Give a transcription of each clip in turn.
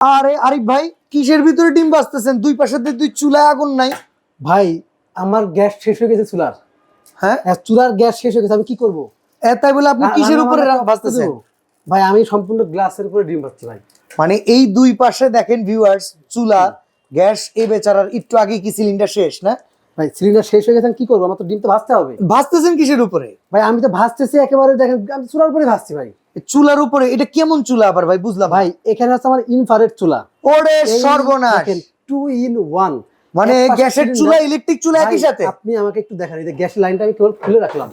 আরে আরিফ ভাই, কিসের ভিতরে ডিম বাজতেছেন? দুই পাশে দিয়ে দুই চুলায় আগুন নাই। ভাই আমার গ্যাস শেষ হয়ে গেছে চুলার। হ্যাঁ, চুলার গ্যাস শেষ হয়ে গেছে, আমি কি করব? তাই বলে আপনি কিসের রান্না উপরে বান্না বাজতেছেন? করতে দেবো? ভাই আমি সম্পূর্ণ গ্লাসের উপরে ডিম ভাজছি ভাই। মানে এই দুই পাশে দেখেন ভিউয়ার্স, চুলা গ্যাস, এই বেচারার একটু আগে কি সিলিন্ডার শেষ না? ভাই সিলিন্ডার শেষ হয়ে গেছে, আমি কি করবো? আমার তো ডিম তো ভাজতে হবে। ভাজতেছেন কিসের উপরে? ভাই আমি তো ভাজতেছি একেবারে, দেখেন আমি চুলার উপরে ভাজছি ভাই। চুলার উপরে? এটা কেমন চুলা আবার ভাই, বুঝলাম না। ভাই এখানে হচ্ছে আমার ইনফ্রারেড চুলা। ওরে সর্বনাশ! 2 in 1, মানে গ্যাসের চুলা ইলেকট্রিক চুলা একই সাথে? আপনি আমাকে একটু দেখান, এই যে গ্যাসের লাইনটা আমি কেবল খুলে রাখলাম।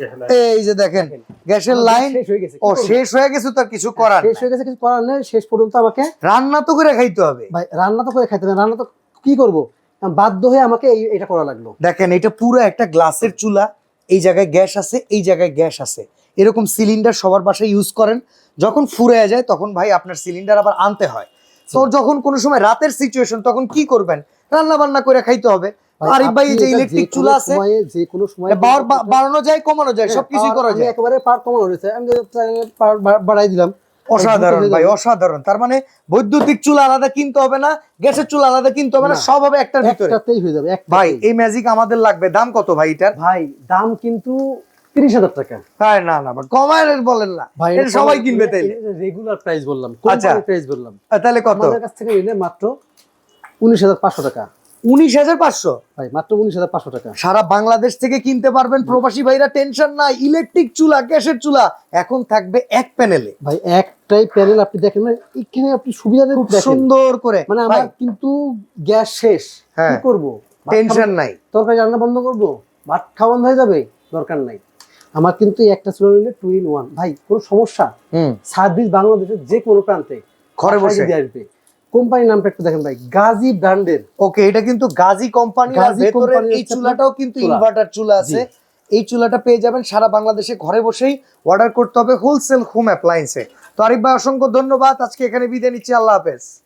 এই যে দেখেন গ্যাসের লাইন শেষ হয়ে গেছে। ও শেষ হয়ে গেছে, তার কিছু করার শেষ নাই। হয়ে গেছে, কিছু করার নেই। শেষ পর্যন্ত আমাকে রান্না তো করে খাইতে হবে। ভাই রান্না তো করে খাইতে হবে, রান্না তো কি করব, বাধ্য হয়ে আমাকে এটা করা লাগলো। দেখেন এটা পুরো একটা গ্লাসের চুলা, এই জায়গায় গ্যাস আছে, এই জায়গায় গ্যাস আছে। এরকম সিলিন্ডার সবার বাসায় ইউজ করেন, যখন ফুরিয়ে যায় তখন ভাই আপনার সিলিন্ডার আবার আনতে হয়। তো যখন কোনো সময় রাতের সিচুয়েশন, তখন কি করবেন? রান্না বান্না করে খাইতে হবে। আরিফ ভাই, এই যে ইলেকট্রিক চুলা আছে, যে কোনো সময় বাড়ানো যায় কমানো যায়, সবকিছুই করা যায়। একেবারে পার কমানো রয়েছে, আমি পার বাড়াই দিলাম। অসাধারণ ভাই, অসাধারণ। তার মানে বৈদ্যুতিক চুলা আলাদা কিনতে হবে না, গ্যাসের চুলা আলাদা কিনতে হবে না, সব হবে একটার ভিতরে। একটাতেই হয়ে যাবে। ভাই এই ম্যাজিক আমাদের লাগবে। দাম কত ভাই এটার? ভাই দাম কিন্তু 30,000 টাকা। হ্যাঁ, না না কমায় বলেন না, ভাই এটা সবাই কিনবে তাইলে। রেগুলার প্রাইস বললাম, আচ্ছা। কোম্পানি প্রাইস বললাম। তাহলে কত? আমাদের কাছ থেকে নিলে মাত্র 19,500 টাকা। 19,500? ভাই মাত্র 19,500 টাকা। সারা বাংলাদেশ থেকে কিনতে পারবেন। প্রবাসী ভাইরা টেনশন নাই, ইলেকট্রিক চুলা, গ্যাসের চুলা এখন থাকবে এক প্যানেলে। ভাই একটাই প্যানেল, আপনি দেখেন না এখানে, আপনি সুবিধা খুব সুন্দর করে। মানে ভাই আমার কিন্তু গ্যাস শেষ, হ্যাঁ, কি করব? টেনশন নাই। তরকারি রান্না বন্ধ করব, ভাত খাওয়া বন্ধ হয়ে যাবে, দরকার নাই। আমার কিন্তু একটা চুলা নিলে 2 in 1 ভাই, কোনো সমস্যা। সার্ভিস বাংলাদেশের যে কোনো প্রান্তে ঘরে বসে দিয়ে আসবে। কোম্পানির নামটা একটু দেখেন ভাই, গাজী ব্র্যান্ডের। ওকে, এটা কিন্তু গাজী কোম্পানি। ভেতরে এই চুলাটাও কিন্তু ইনভার্টার চুলা আছে। এই চুলাটা পেয়ে যাবেন সারা বাংলাদেশে, ঘরে বসেই অর্ডার করতে হবে হোলসেল হোম অ্যাপ্লায়েন্সে। তো আরিফ ভাই অসংখ্য ধন্যবাদ, আজকে এখানে বিদায় নিচ্ছি, আল্লাহ হাফেজ।